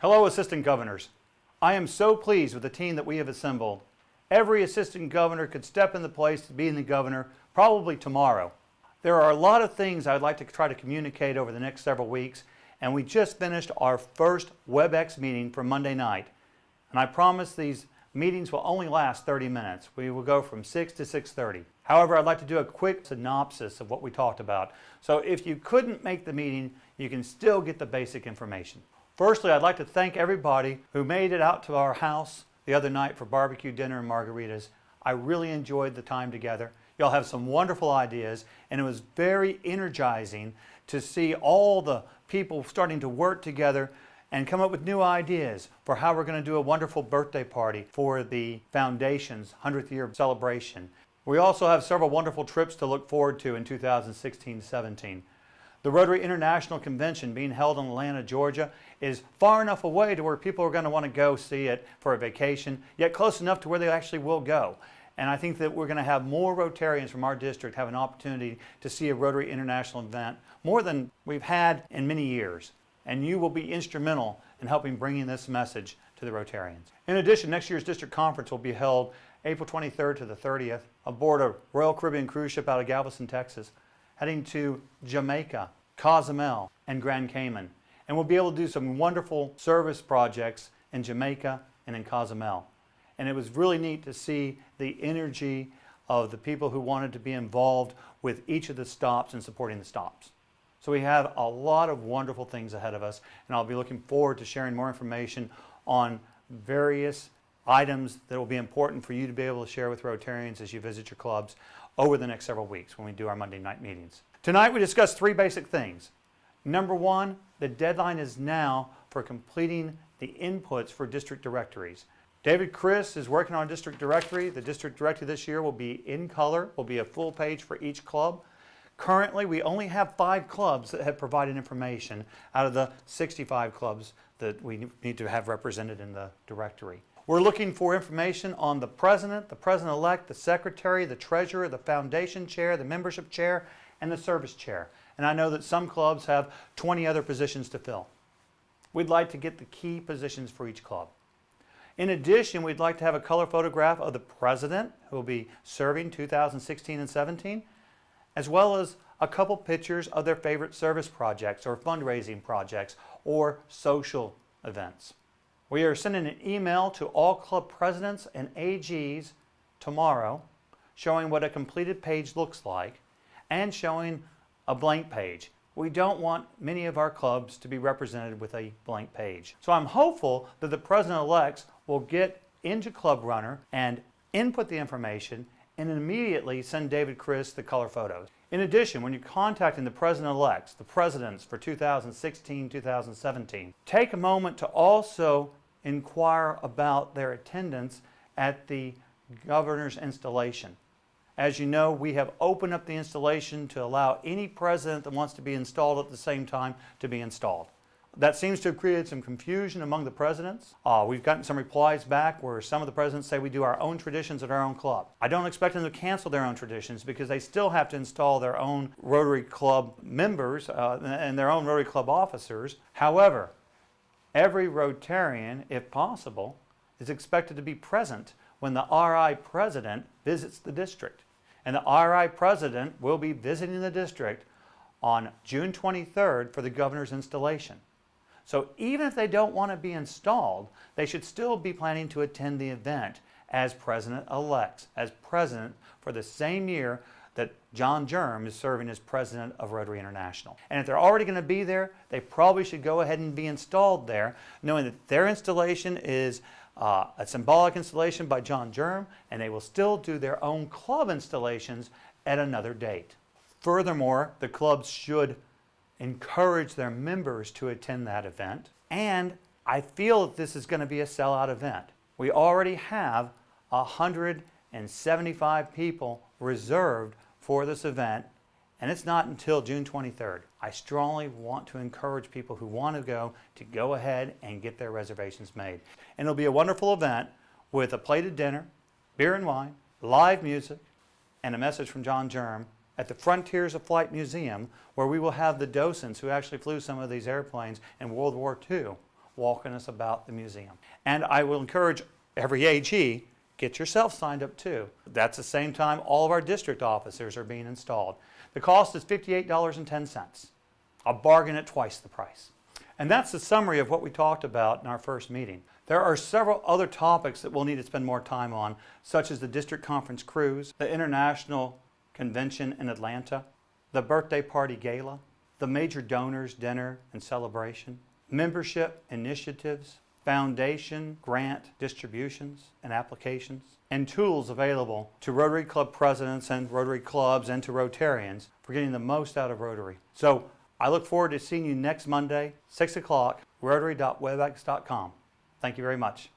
Hello, Assistant Governors. I am so pleased with the team that we have assembled. Every Assistant Governor could step in the place to being the Governor probably tomorrow. There are a lot of things I'd like to try to communicate over the next several weeks, and we just finished our first WebEx meeting for Monday night. And I promise these meetings will only last 30 minutes. We will go from 6 to 6:30. However, I'd like to do a quick synopsis of what we talked about. So if you couldn't make the meeting, you can still get the basic information. Firstly, I'd like to thank everybody who made it out to our house the other night for barbecue dinner and margaritas. I really enjoyed the time together. Y'all have some wonderful ideas, and it was very energizing to see all the people starting to work together and come up with new ideas for how we're going to do a wonderful birthday party for the Foundation's 100th year celebration. We also have several wonderful trips to look forward to in 2016-17. The Rotary International Convention being held in Atlanta, Georgia is far enough away to where people are going to want to go see it for a vacation, yet close enough to where they actually will go. And I think that we're going to have more Rotarians from our district have an opportunity to see a Rotary International event, more than we've had in many years. And you will be instrumental in helping bringing this message to the Rotarians. In addition, next year's district conference will be held April 23rd to the 30th aboard a Royal Caribbean cruise ship out of Galveston, Texas, heading to Jamaica, Cozumel, and Grand Cayman. And we'll be able to do some wonderful service projects in Jamaica and in Cozumel. And it was really neat to see the energy of the people who wanted to be involved with each of the stops and supporting the stops. So we have a lot of wonderful things ahead of us, and I'll be looking forward to sharing more information on various items that will be important for you to be able to share with Rotarians as you visit your clubs over the next several weeks when we do our Monday night meetings. Tonight we discussed three basic things. Number one, the deadline is now for completing the inputs for district directories. David Chris is working on a district directory. The district directory this year will be in color, will be a full page for each club. Currently, we only have 5 clubs that have provided information out of the 65 clubs that we need to have represented in the directory. We're looking for information on the president-elect, the secretary, the treasurer, the foundation chair, the membership chair, and the service chair. And I know that some clubs have 20 other positions to fill. We'd like to get the key positions for each club. In addition, we'd like to have a color photograph of the president who will be serving 2016 and 17, as well as a couple pictures of their favorite service projects or fundraising projects or social events. We are sending an email to all club presidents and AGs tomorrow showing what a completed page looks like and showing a blank page. We don't want many of our clubs to be represented with a blank page. So I'm hopeful that the president-elects will get into Club Runner and input the information and immediately send David Chris the color photos. In addition, when you're contacting the president-elects, the presidents for 2016-2017, take a moment to also inquire about their attendance at the governor's installation. As you know, we have opened up the installation to allow any president that wants to be installed at the same time to be installed. That seems to have created some confusion among the presidents. We've gotten some replies back where some of the presidents say we do our own traditions at our own club. I don't expect them to cancel their own traditions because they still have to install their own Rotary Club members and their own Rotary Club officers. However, every Rotarian, if possible, is expected to be present when the RI president visits the district. And the RI president will be visiting the district on June 23rd for the governor's installation. So even if they don't want to be installed, they should still be planning to attend the event as president-elects, as president for the same year that John Germ is serving as president of Rotary International. And if they're already going to be there, they probably should go ahead and be installed there, knowing that their installation is a symbolic installation by John Germ, and they will still do their own club installations at another date. Furthermore, the clubs should encourage their members to attend that event, and I feel that this is going to be a sellout event. We already have 175 people reserved for this event, and it's not until June 23rd. I strongly want to encourage people who want to go ahead and get their reservations made. And it'll be a wonderful event with a plated dinner, beer and wine, live music, and a message from John Germ at the Frontiers of Flight Museum, where we will have the docents who actually flew some of these airplanes in World War II walking us about the museum. And I will encourage every AG, get yourself signed up too. That's the same time all of our district officers are being installed. The cost is $58.10, a bargain at twice the price. And that's the summary of what we talked about in our first meeting. There are several other topics that we'll need to spend more time on, such as the district conference cruise, the international convention in Atlanta, the birthday party gala, the major donors dinner and celebration, membership initiatives, foundation grant distributions and applications, and tools available to Rotary Club presidents and Rotary clubs and to Rotarians for getting the most out of Rotary. So I look forward to seeing you next Monday, 6 o'clock, rotary.webex.com. Thank you very much.